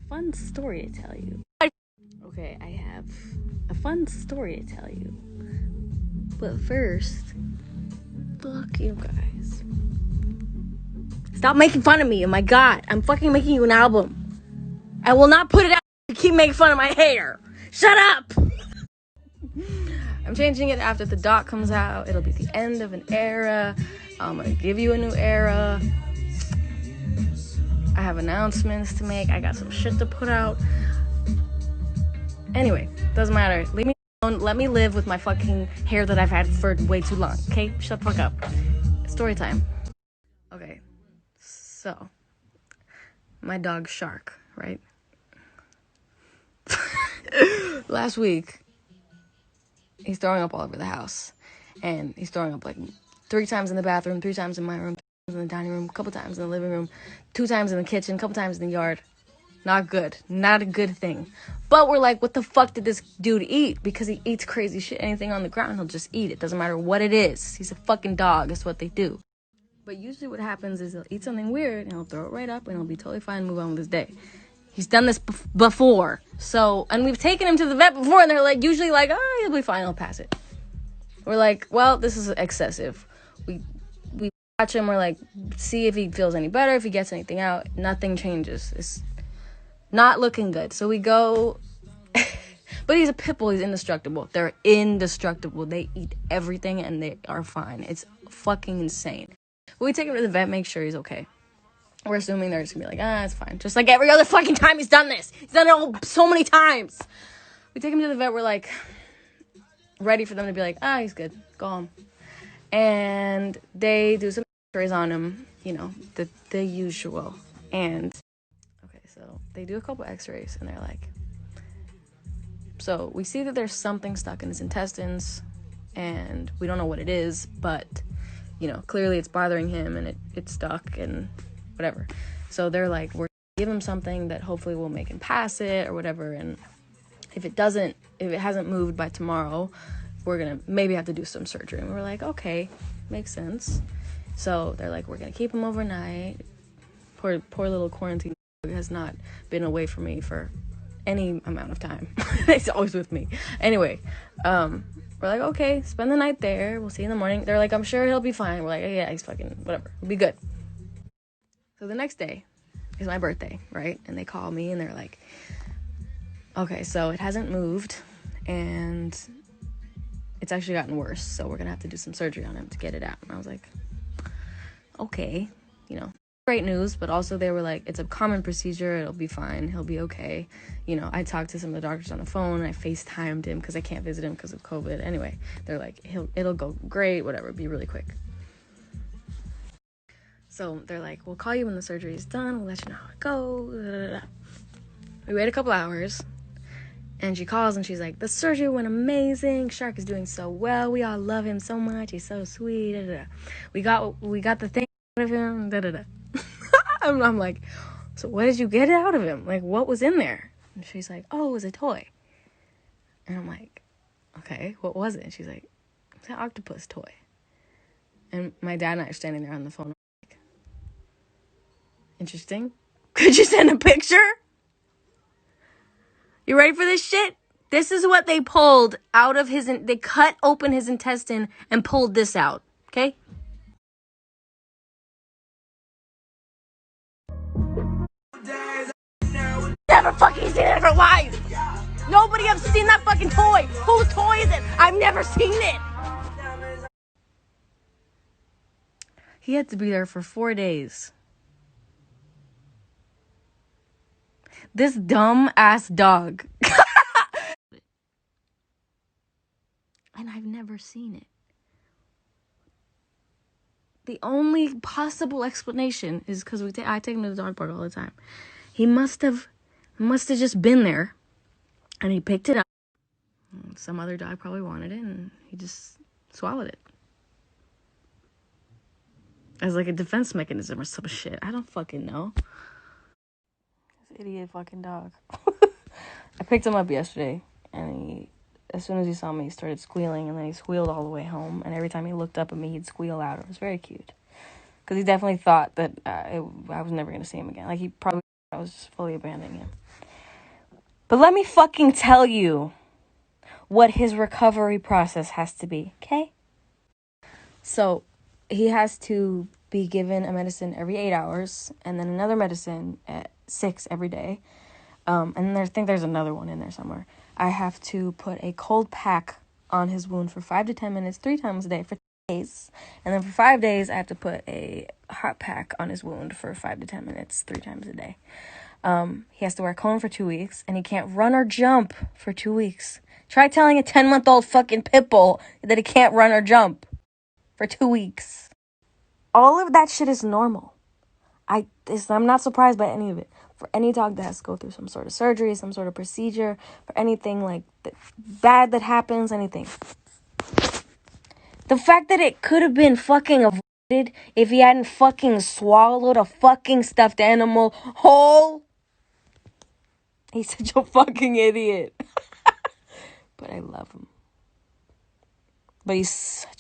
fun story to tell you. Okay, I have a fun story to tell you. But first, fuck you guys. Stop making fun of me. Oh my god, I'm fucking making you an album. I will not put it out if you keep making fun of my hair. Shut up! I'm changing it after the doc comes out. It'll be the end of an era. I'm gonna give you a new era. I have announcements to make. I got some shit to put out. Anyway, doesn't matter. Leave me alone. Let me live with my fucking hair that I've had for way too long. Okay? Shut the fuck up. Story time. Okay. So, my dog Shark, right? Last week, he's throwing up all over the house. And he's throwing up like 3 times in the bathroom, 3 times in my room, 3 times in the dining room, a couple times in the living room, 2 times in the kitchen, a couple times in the yard. Not good. Not a good thing. But we're like, what the fuck did this dude eat? Because he eats crazy shit. Anything on the ground, he'll just eat it. Doesn't matter what it is. He's a fucking dog. That's what they do. But usually what happens is he'll eat something weird and he'll throw it right up and he'll be totally fine and move on with his day. He's done this before. So, and we've taken him to the vet before and they're like, usually like, oh, he'll be fine. He'll pass it. We're like, well, this is excessive. We watch him. We're like, see if he feels any better, if he gets anything out. Nothing changes. It's not looking good. So we go, but he's a pit bull. He's indestructible. They're indestructible. They eat everything and they are fine. It's fucking insane. We take him to the vet, make sure he's okay. We're assuming they're just gonna be like, it's fine. Just like every other fucking time he's done this. He's done it so many times. We take him to the vet. We're like, ready for them to be like, he's good. Go home. And they do some x-rays on him. You know, the usual. And so they do a couple x-rays and they're like, so we see that there's something stuck in his intestines and we don't know what it is, but you know, clearly it's bothering him and it's stuck and whatever. So they're like, we're gonna give him something that hopefully will make him pass it or whatever. And if it hasn't moved by tomorrow, we're gonna maybe have to do some surgery. And we're like, okay, makes sense. So they're like, we're gonna keep him overnight. Poor little quarantine has not been away from me for any amount of time. He's always with me. Anyway, we're like, okay, spend the night there. We'll see you in the morning. They're like, I'm sure he'll be fine. We're like, yeah, he's fucking whatever. We'll be good. So the next day is my birthday, right? And they call me and they're like, okay, so it hasn't moved and it's actually gotten worse. So we're gonna have to do some surgery on him to get it out. And I was like, okay, you know. Great news, but also they were like, it's a common procedure, it'll be fine, he'll be okay. You know, I talked to some of the doctors on the phone, I FaceTimed him because I can't visit him because of COVID. Anyway, they're like, it'll go great, whatever, be really quick. So they're like, we'll call you when the surgery is done, we'll let you know how it goes. We wait a couple hours and she calls and she's like, the surgery went amazing, Shark is doing so well, we all love him so much, he's so sweet. We got the thing out of him. I'm like, so what did you get out of him? Like, what was in there? And she's like, it was a toy. And I'm like, okay, what was it? And she's like, it's an octopus toy. And my dad and I are standing there on the phone. Like, interesting. Could you send a picture? You ready for this shit? This is what they pulled out of they cut open his intestine and pulled this out. Okay? Never fucking seen it in her life. Nobody has seen that fucking toy. Whose toy is it? I've never seen it. He had to be there for 4 days. This dumb ass dog. And I've never seen it. The only possible explanation is because I take him to the dog park all the time. He must have just been there and he picked it up. Some other dog probably wanted it and he just swallowed it. As like a defense mechanism or some shit. I don't fucking know. This idiot fucking dog. I picked him up yesterday and as soon as he saw me, he started squealing and then he squealed all the way home. And every time he looked up at me, he'd squeal out. It was very cute. Because he definitely thought that I was never going to see him again. Like, he probably thought I was just fully abandoning him. But let me fucking tell you what his recovery process has to be, okay? So he has to be given a medicine every 8 hours and then another medicine at 6 every day. And I think there's another one in there somewhere. I have to put a cold pack on his wound for 5 to 10 minutes, 3 times a day for 10 days. And then for 5 days, I have to put a hot pack on his wound for 5 to 10 minutes, 3 times a day. He has to wear a cone for 2 weeks, and he can't run or jump for 2 weeks. Try telling a 10-month-old fucking pit bull that he can't run or jump for 2 weeks. All of that shit is normal. I'm not surprised by any of it. For any dog that has to go through some sort of surgery, some sort of procedure, for anything like bad that happens, anything. The fact that it could have been fucking avoided if he hadn't fucking swallowed a fucking stuffed animal whole. He's such a fucking idiot. But I love him. But he's such